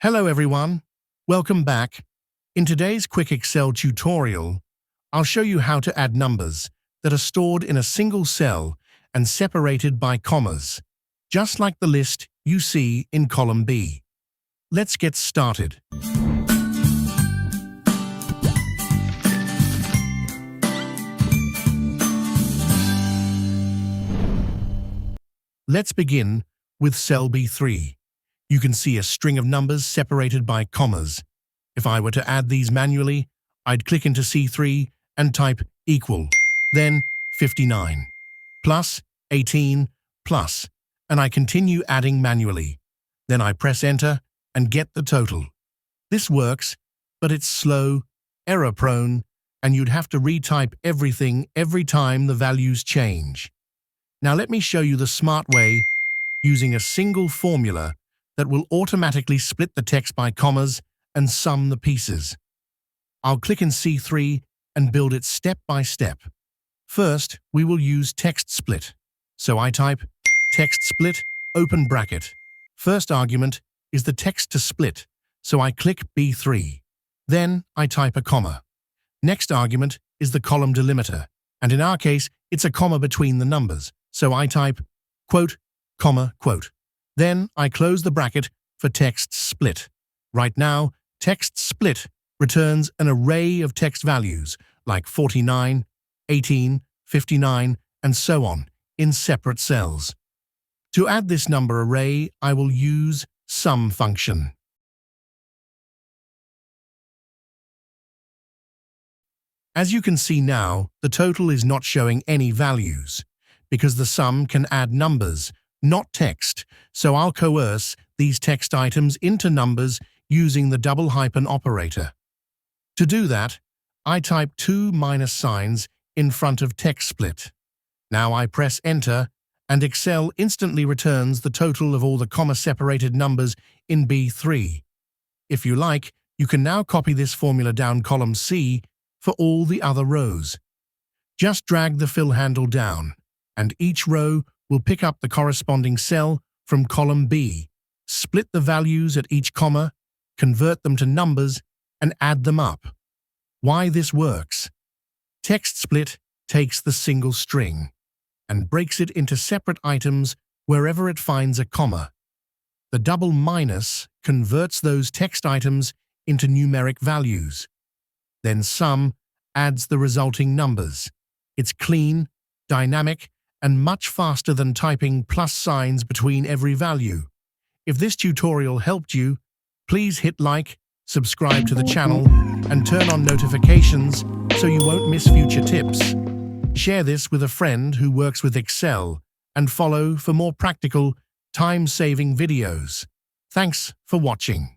Hello everyone, welcome back. In today's quick Excel tutorial, I'll show you how to add numbers that are stored in a single cell and separated by commas, just like the list you see in column B. Let's get started. Let's begin with cell B3. You can see a string of numbers separated by commas. If I were to add these manually, I'd click into C3 and type equal, then 59, plus 18, plus, and I continue adding manually. Then I press enter and get the total. This works, but it's slow, error-prone, and you'd have to retype everything every time the values change. Now let me show you the smart way using a single formula that will automatically split the text by commas and sum the pieces. I'll click in C3 and build it step by step. First, we will use textSplit. So I type textSplit, open bracket. First argument is the text to split, so I click B3. Then I type a comma. Next argument is the column delimiter, and in our case, it's a comma between the numbers, so I type quote, comma, quote. Then I close the bracket for textSplit. Right now, textSplit returns an array of text values like 49, 18, 59, and so on in separate cells. To add this number array, I will use sum function. As you can see now, the total is not showing any values because the sum can add numbers, not text, so I'll coerce these text items into numbers using the double hyphen operator. To do that, I type two minus signs in front of textSplit. Now I press enter, and Excel instantly returns the total of all the comma-separated numbers in B3. If you like, you can now copy this formula down column C for all the other rows. Just drag the fill handle down, and each row will pick up the corresponding cell from column B, split the values at each comma, convert them to numbers, and add them up. Why this works? textSplit takes the single string and breaks it into separate items wherever it finds a comma. The double minus converts those text items into numeric values. Then sum adds the resulting numbers. It's clean, dynamic, and much faster than typing plus signs between every value. If this tutorial helped you, please hit like, subscribe to the channel, and turn on notifications so you won't miss future tips. Share this with a friend who works with Excel and follow for more practical, time-saving videos. Thanks for watching.